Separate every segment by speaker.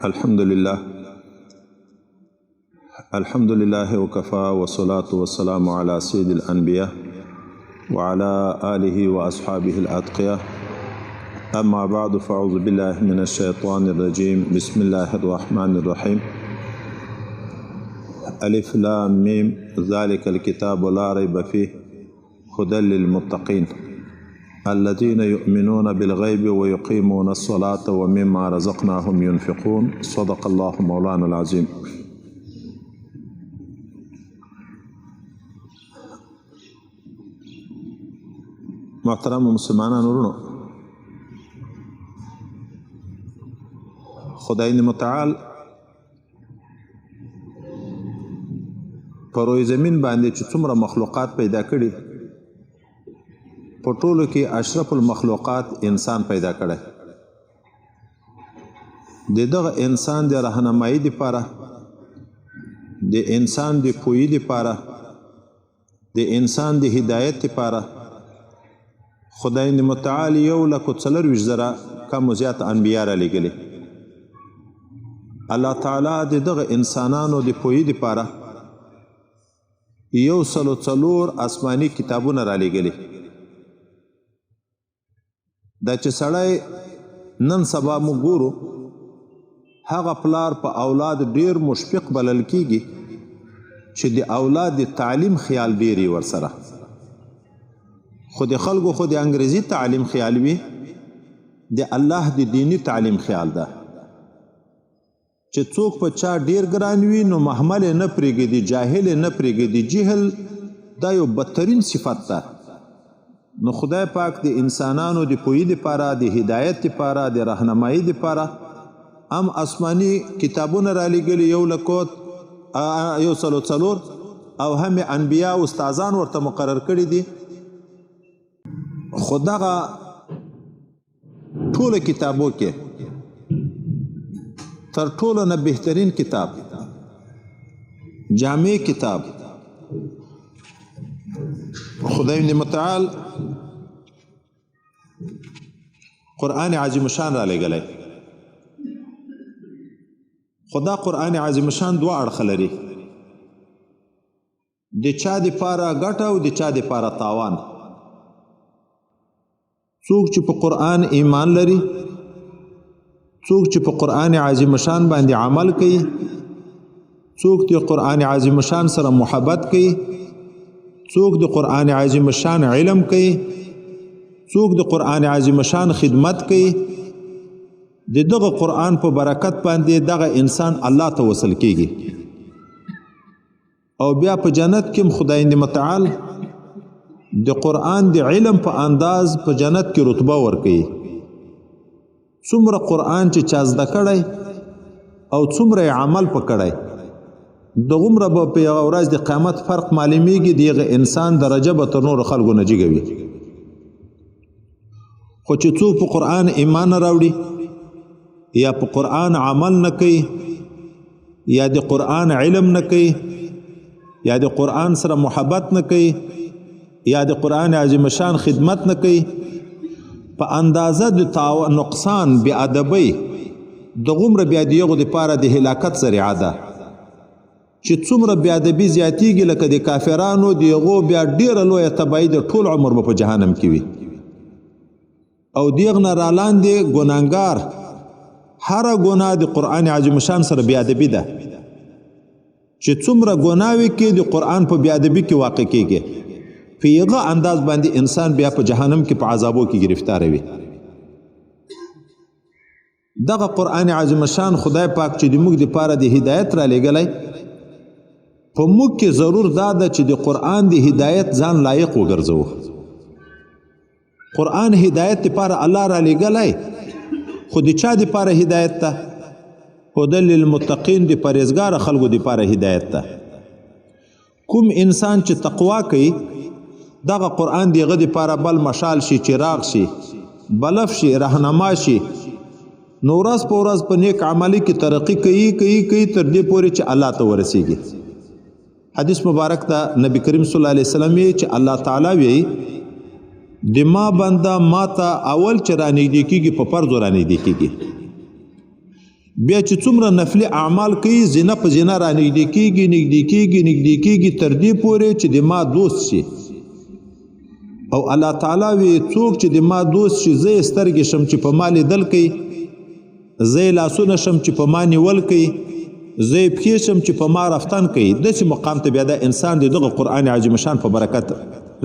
Speaker 1: الحمد لله وكفى والصلاة والسلام على سيد الأنبياء وعلى آله وأصحابه الأتقياء. أما بعد فأعوذ بالله من الشيطان الرجيم. بسم الله الرحمن الرحيم. ألف لام ميم ذلك الكتاب لا ريب فيه هدى للمتقين الذين يؤمنون بالغيب ويقيمون الصلاة ومما رزقناهم ينفقون. صدق الله مولانا العظيم. محترم مسلمانان ورونو، خدای متعال په روی زمین باندې چې څومره مخلوقات پیدا کړي، په ټولو کې اشرف المخلوقات انسان پیدا کړي. دغه انسان د راهنمایي لپاره، د انسان د پوهې لپاره، د انسان د هدایت لپاره خدای متعال 1,40,000 کم و زیات انبیا را لېږلي. الله تعالی دغه انسانانو د پوهې لپاره 104 آسماني کتابونه را لېږلي. دا چې سړی نن سبا موږ ګورو، هغه پلار په اولاد ډیر مشفق بلل کیږي چې د اولاد د تعلیم خیال ډیری ورسره، خو د خلکو خو د انګریزي تعلیم خیال وي، د الله د دینی تعلیم خیال ده چې څوک په چا ډیر ګران وي نو محمل نه پرېږدي، جاهل نه پرېږدي. جهل دا یو بدترین صفت ده. نو خدای پاک د انسانانو د پوهې لپاره، د هدایت لپاره، د راهنمایي لپاره هم آسماني کتابونه را لېږلي 1,40,000 او هم انبیا او استادان ورته مقرر کړي دي. خو دغه ټولو کتابو کې تر ټولو نه بهترین کتاب، جامع کتاب خدای متعال قرآن عظیم شان را لېږلی. خدا قرآن عظیم شان دوه اړخه لري، د چا دپاره ګټه او د چا دپاره تاوان. څوک چې په قرآن ایمان لري، څوک چې په قرآن عظیم شان باندې عمل کوي، څوک د قرآن عظیم شان سره محبت کوي، څوک د قرآن عظیم شان علم کوي، څوک د قرآن عظیم شان خدمت کوي، دغه قرآن په برکت باندې دغه انسان الله ته وصل کیږي او بیا په جنت کې خدای متعال د قرآن د علم په انداز په جنت کې رتبه ورکوي. څومره قرآن چې چا زده کړی او څومره عمل پکړی، دغومره به په یوه ورځ د قیامت فرق معلومیږي. دغه انسان درجه به تر نورو خلکو نه جګه وي. خو چې څوک په قرآن ایمان نه راوړي، یا په قرآن عمل نه کوي، یا د قرآن علم نه کوي، یا د قرآن سره محبت نه کوي، یا د قرآن عظیم شان خدمت نه کوي، په اندازه د نقصان بی ادبی دغومره بیا د یغو دپاره د هلاکت ذریعه ده. چې څومره بی ادبي زیاتیږي لکه د کافرانو، د یغو بیا ډیره لویه تباهي د ټول عمر به په جهنم کې وي. او دیغ نه رالاندې ګناهګار هره ګناه د قرآن عظیم شان سره بی ادبي ده، چې څومره ګناوي کې د قرآن په بی ادبي کې واقع کېږي، په یغه انداز باندې انسان بیا په جهنم کې په عذابو کې گرفتار وي. دغه قرآن عظیم شان خدای پاک چې د موږ دپاره د هدایت را لېږلی، په موږ کې ضرور دا ده چې د قرآن د هدایت ځان لایق وګرځوو. قرآن هدایت دپاره الله را لېږلی، خو د چا دپاره هدایت ده؟ هدى للمتقین، د پرهیزګاره خلکو دپاره هدایت ده. کوم انسان چې تقوا کوي، دغه قرآن دغه دپاره بل مشال شي، چراغ شي، بلف شي، رهنما شي. نو ورځ په ورځ په نیک عملي کې ترقي کوي تر دې پورې چې الله ته ورسیږي. حدیث مبارک ده نبی کریم صلی الله علیه وسلم چې الله تعالی وی د ما بنده ما ته اول چې رانږدې کېږي په فرضو رانږدې کېږي، بیا چې څومره نفلي اعمال کوي زینه په زینه را نږدې کېږي تر دې پورې چې د ما دوست شي. او الله تعالی وی څوک چې د ما دوست شي زه یې سترګې شم چې په ما لیدل کوي، زه یې لاسونه شم چې په ما نیول کوي، زه یې پښې شم چې په ما رفتن کوي. داسې مقام ته بیا دا انسان د دغه قرآن عظیم شان په برکت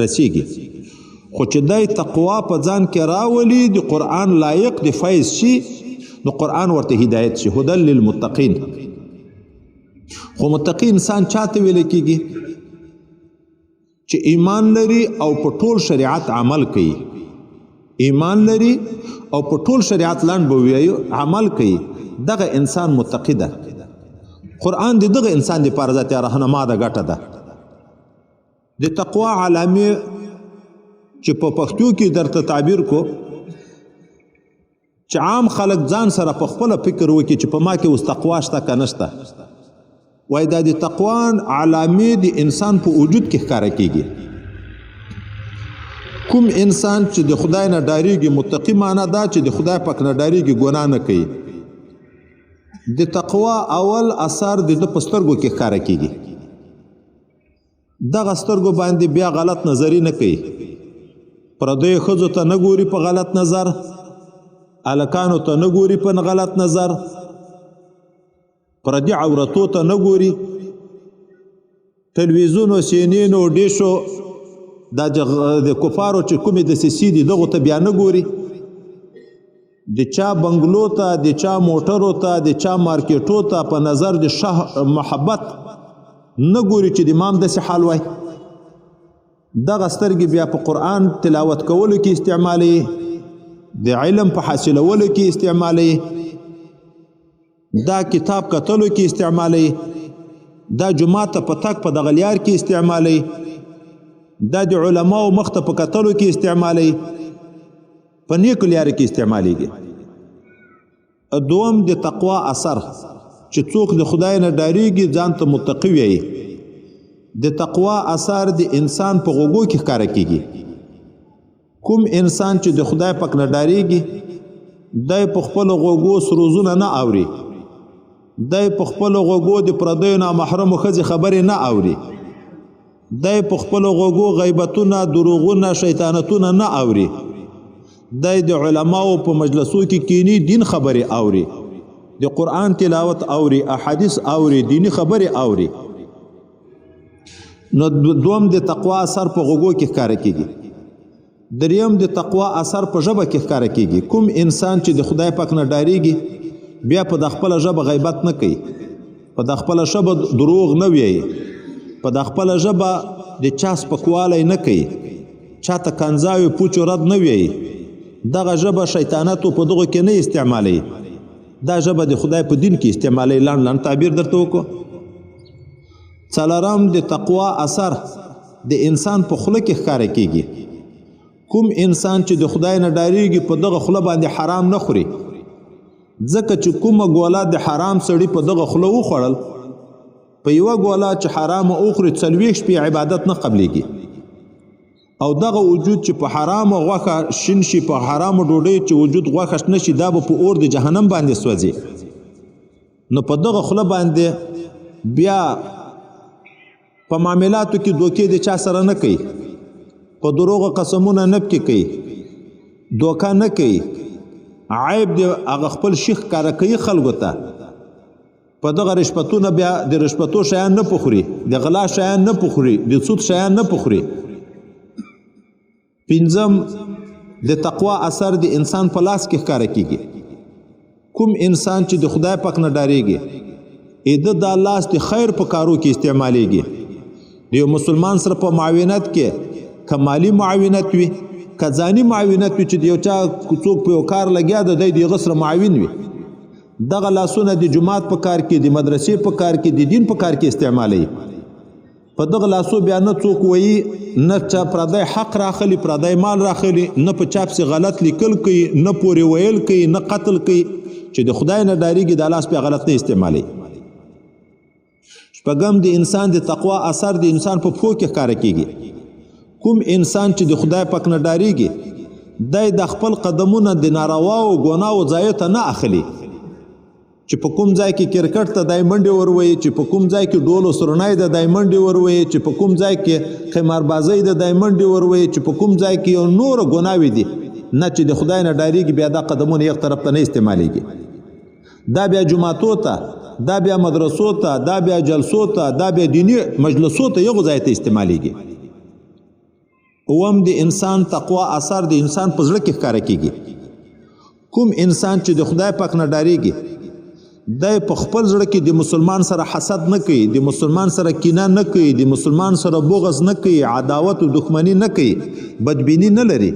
Speaker 1: رسیږي. خو چې دی تقوا په ځان کې راولي، د قرآن لایق د فیض شي، نو قرآن ورته هدایت شي، هدى للمتقین. خو متقی انسان چاته ویل کېږي؟ چې ایمان لري او په ټول شریعت عمل کوي. ایمان لري او په ټول شریعت لاندې به وایي عمل کوي، دغه انسان متقی ده. قرآن دغه انسان دپاره ذاتي رهنما ده، ګټه ده. د تقوا علامې چې په پښتو کې درته تعبیر کو، چې عام خلک ځان سره په خپله فکر وکړي چې په ما کې اوس تقوا شته که نشته. وایي دا د تقوا علامې د انسان په وجود کې ښکاره کېږي. کوم انسان چې د خدای نه ډارېږي، متقي معنا دا چې د خدای پاک نه ډارېږي، ګناه نه کوي. د تقوا اول اثر د ده په سترګو کې ښکاره کېږي. دغه سترګو باندې بیا غلط نظري نه کوي، پردیو ښځو ته نه ګوري په غلط نظر، هلکانو ته نه ګوري په غلط نظر، پردي عورتو ته نه ګوري، تلویزیونو، سینینو، ډیشو، دا د کفارو چې کومې دسیسې دي دغو ته بیا نه ګوري. د چا بنګلو ته، د چا موټرو ته، د چا مارکیټو ته په نظر د شه محبت نه ګوري چې د امام داسې حال وای. دغه سترګې بیا په قرآن تلاوت کولو کې استعمالوي، د علم په حاصلولو کې استعمالوي، دا کتاب کتلو کې استعمالوي، دا جمعه ته په تک په دغه لیار کې استعمالوي، دا د علماو مخ ته په کتلو کې استعمالوي، په نیکو لیارو کې استعمالیږي. دوم د تقوا اثر چې څوک د خدای نه ډارېږي، ځان ته متقي وایي. د تقوا اثر د انسان په غوږو کې ښکاره کېږي. کوم انسان چې د خدای پاک نه ډارېږي، دی په خپلو غوږو سروزونه نه اوري، دی په خپلو غوږو د پردیو نامحرمو ښځې خبرې نه اوري، دی په خپلو غوږو غیبتونه، دروغونه، شیطانتونه نه اوري، دی د علماو په مجلسو کې کینی، دین خبرې اوري، د قرآن تلاوت اوري، احادیث اوري، دینی خبرې اوري. نو دوم د تقوا اثر په غوږو کې ښکاره کېږي. دریم د تقوا اثر په ژبه کې ښکاره کېږي. کوم انسان چې د خدای پاک نه ډارېږي، بیا په د خپله ژبه غیبت نه کوي، په د خپله ژبه دروغ نه وایي، په د خپله ژبه د چا سپکوالی نه کوي، چا ته کنځاوي پوچ رد نه وایي. دغه ژبه شیطانتو په دغو کې نه استعمالوي، دا ژبه د خدای په دین کې استعمالوي. لنډ تعبیر درته وکړو. څلورم د تقوا اثر د انسان په خوله کې ښکاره کېږي. کوم انسان چې د خدای نه ډارېږي، په دغه خوله باندې حرام نه خوري، ځکه چې کومه ګوله د حرام سړي په دغه خوله وخوړل، په یوه ګوله چې حرامه وخوري 40 شپې عبادت نه قبلېږي. او دغه وجود چې په حرامه غوښه شین شي، په حرامه ډوډۍ چې وجود غوښه شنه شي، دا به په اور د جهنم باندې سوځي. نو په دغه خوله باندې بیا په معاملاتو کې دوکې د چا سره نه کوي، په دروغو قسمونه نه پکې کوي، دوکه نه کوي، عیب د هغه خپل شیخ ښکاره کوي خلکو ته. په دغه رشوتونه بیا د رشوتو شیان نه پخوري، د غلا شیان نه پخوري، د سود شیان نه پخوري. پنځم د تقوا اثر د انسان په لاس کې ښکاره کېږي. کوم انسان چې د خدای پاک نه ډارېږي، دا لاس د خیر په کارو کې استعمالیږي. د یو مسلمان سره په معاونت کې که مالی معاونت وي، که ځاني معاونت وي، چې د یو چا څوک په یو کار لګیا ده، دی د هغه سره معاون وي. دغه لاسونه د جماعت په کار کې، د مدرسې په کار کې، د دین په کار کې استعمالوي. په دغه لاسو بیا نه څوک وایي، نه چا پردی حق راخلي، پردی مال راخلي، نه په چا پسې غلط لیکل کوي، نه پورې ویل کوي، نه قتل کوي. چې د خدای نه ډارېږي، دا لاس بیا غلط نه استعمالوي. شپږم د انسان د تقوا اثر د انسان په پښو کې ښکاره کېږي. کوم انسان چې د خدای پاک نه ډارېږي، دی د خپل قدمونه د نارواو ګناو ځایو ته نه اخلي، چې په کوم ځای کې کرکټ ته دای منډې وروي، چې په کوم ځای کې ډول او سرنای د دای منډې وروي، چې په کوم ځای کې قماربازۍ د دای منډې وروي، چې په کوم ځای کې یو نور ګناوې دي نه چې د خدای نه ډاریږي، بیا دا قدمونه یک طرف ته نه استعمالیږي. دا بیا جماعتو ته، دا بیا مدرسو ته، دا بیا جلسو ته، دا بیا دینی مجلسو ته یو ځای ته استعمالیږي. اوم د انسان تقوا اثر د انسان په زړه کې ښکاره کیږي. کوم انسان چې د خدای پاک نه ډاریږي دی په خپل زړه کې د مسلمان سره حسد نه کوي، د مسلمان سره کینه نه کوي، د مسلمان سره بغض نه کوي، عداوت او دښمنی نه کوي، بدبینی نه لري.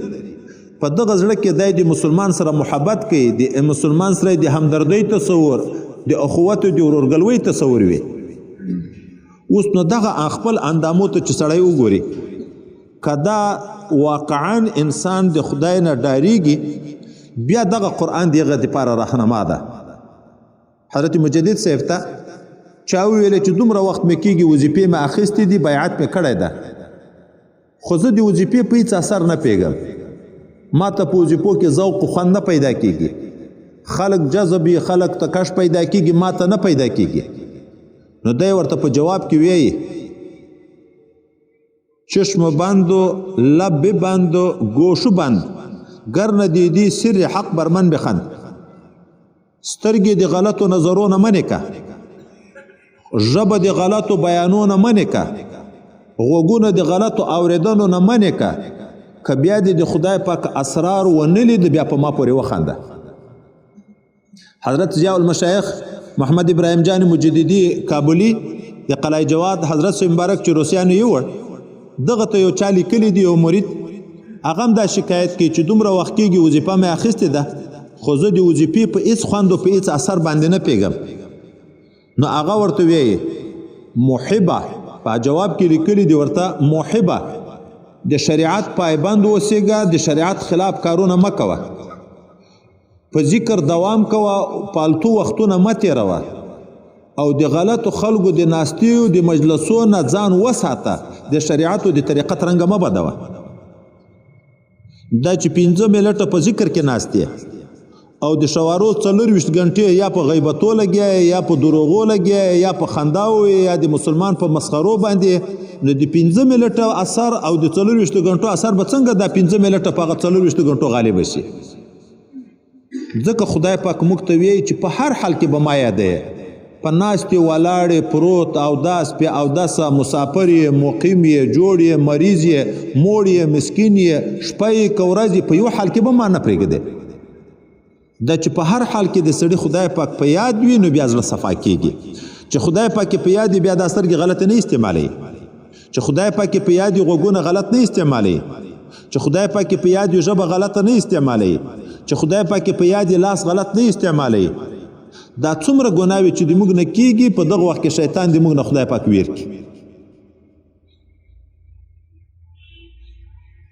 Speaker 1: په دغه زړه کې دی د مسلمان سره محبت کوي، د مسلمان سره د همدردۍ تصور، د اخوت او د ورورګلوۍ تصور وي. اوس نو دغه خپل اندامو ته چې سړی وګوري، کدا واقعا انسان د خدای نه ډاریږي، بیا دغه قرآن دغه دپاره راهنما ده. حضرت مجدد صاحب ته چا وویل چې دومره وخت مې کېږي وظیفې مې اخیستې دي، بیعت مې کړی ده، خو زه د وظیفې په هېڅ اثر نه پوهېږم، ما ته په وظیفو کې ذوق و خوند نه پیدا کېږي، خلک جذبي، خلک ته کش پیدا کېږي، ما ته نه پیدا کېږي. نو دی ورته په جواب کې وایي چشم بند و لب بند و گوش بند، گر ندیدی سر حق بر من بخند. سترګې د غلطو نظرونو منې که، ژبه د غلطو بیانونو منې که، غوږونه د غلطو اورېدنو نه منې که، که بیا دې د خدای پاک اسرار ونه لید بیا په ما پورې وخنده. حضرت ضیاء المشایخ محمد ابراهیم جان مجددي کابلی د قلعه جواد حضرت صاحب مبارک چې روسیانو یوړ، دغه ته یو چا لیکلی دی، یو مرید، هغه هم دا شکایت کوي چې دومره وخت کېږي وظیفه مې اخیستې ده، خو زه د وظیفې په هېڅ خوند او په هېڅ اثر باندې نه پوهېږم. نو هغه ورته وایي محبه، په جواب کې لیکلي دي ورته محبه، د شریعت پایبند اوسېږه، د شریعت خلاف کارونه مه کوه، په ذکر دوام کوه، پالتو وختونه مه تېروه، او د غلطو خلکو د ناستیو د مجلسو نه ځان وساته، د شریعتو د طریقت رنګه مه بدوه. دا چې 15 منټه په ذکر کې ناست دی او د شوارو 24 غنټې یا په غیبتو لګیا، یا په دروغو لګیا، یا په خنداو، یا د مسلمان په مسخرو باندې، نو د 15 منټه اثر او د 24 غنټو اثر به څنګه د 15 منټه په 24 غنټو غالب شي؟ ځکه خدای پاک موږ ته وایي چې په هر حال کې به ما یادوي، په ناستې ولاړې پروت اوداس پې اوداسه، مسافر یې، مقیم یې، جوړ یې، مریض یې، موړ یې، مسکین یې، شپه یې که ورځ یې، په یو حال کې به ما نه پرېږدې. دا چې په هر حال کې د سړي خدای پاک په یاد وي، نو بیا زړه صفا کېږي. چې خدای پاک په یاد بیا دا سترګې غلط نه استعمالوي، چې خدای پاک په یاد غوږونه غلط نه استعمالوي، چې خدای پاک په یاد ژبه غلط نه استعمالوي، چې خدای پاک په یاد لاس غلط نه استعمالوي. دا څومره ګناوې چې د موږ نه کېږي، په دغه وخت کې شیطان د موږ نه خدای پاک ویر کړي.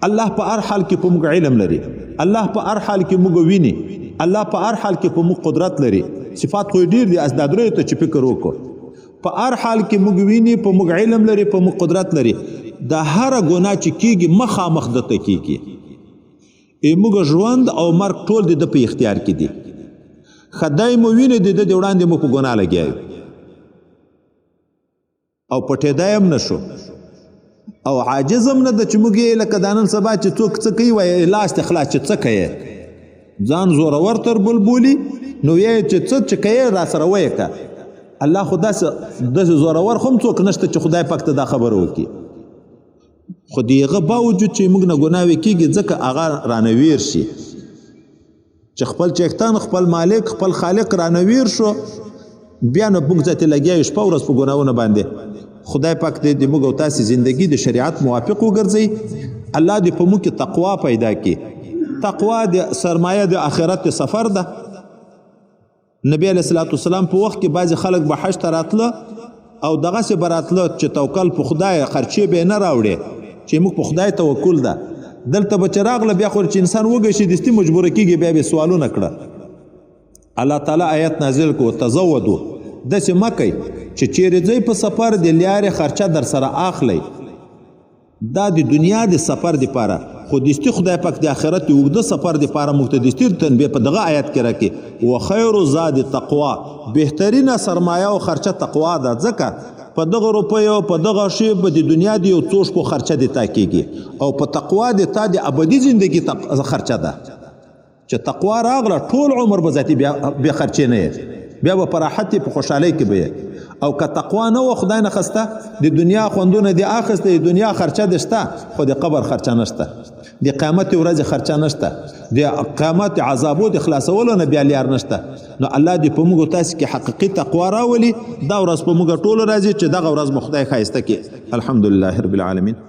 Speaker 1: الله په هر حال کې په موږ علم لري، الله په هر حال کې موږ ویني، الله په هر حال کې په موږ قدرت لري. صفات خو ډېر دي، از دا درې ته چې فکر وکړو، په هر حال کې موږ ویني، په موږ علم لري، په موږ قدرت لري. دا هره ګناه چې کېږي مخامخ دته کېږي. موږ ژوند او مرګ ټول د ده په اختیار کې دي. خدای مو ویني د ده د وړاندې مو په ګناه لګیا او پټېدای هم نه شو او عاجز هم نه ده چې موږ یې لکه دا نن سبا چې څوک څه کوي وایي لاس ته خلاص چې څه کوې، ځان زورور تر بل بولي، نو وایي چې څه چې کوې را سره وایې که. الله خو داسې زورور خو هم څوک نشته چې خدای پاک ته دا خبره وکړي. خو د هغه باوجود چې موږ نه ګناوې کېږي، ځکه هغه رانه ویر شي چې خپل چښتن، خپل مالک، خپل خالق رانه ویر شو، بیا نو موږ ځاتې لګیا یو شپه ورځ په ګناهونو باندې. خدای پاک دې د موږ او تاسې زندګي د شریعت موافق وګرځوي. الله دې په موږ کې تقوا پیدا کړي. تقوا د سرمایه د آخرت سفر ده. نبی علیه الصلاة والسلام په وخت کې بعضې خلک به حج ته راتله او دغسې به راتله چې توکل په خدای، خرچې به یې نه راوړې، چې موږ په خدای توکل ده. دلته به چې راغله بیا خو چې انسان وږی شي دستي مجبوره کېږي، بیا به سوالونه کړه. الله تعالی آیت نازل کړو تزودو، داسې مه کوئ چې چیرې ځئ په سفر د لیارې خرچه در سره اخلی. دا د دنیا د سفر دپاره، خو دستی خدای پاک د آخرت د اوږده سفر دپاره موږ ته دستی تنبیه په دغه آیات کې راکړي وخیر زاد تقوا بهترینه سرمایه او خرچه تقوا ده ځکه په دغه روپیو په دغه شی به د دنیا د یو څو شپو خرچه د تا کېږي او په تقوا د تا د ابدي زندګي خرچه ده چې تقوا راغله ټول عمر به ذاتي بیا خرچې نه یې بیا به په راحت په خوشحالۍ کې به او که تقوا نه و خدای نه خسته د دنیا خوندونه دې اخیسته د دنیا خرچه دې شته خو د قبر خرچه نشته د قیامت ورځې خرچه نشته د قیامت عذابو د خلاصولو نه بیا لیار نشته نو الله دې په موږ تاسو کې حقیقي تقوا راولي دا ورځ په موږ ټولو راځي چې دغه ورځ مو خدای ښایسته کړي الحمدلله رب العالمین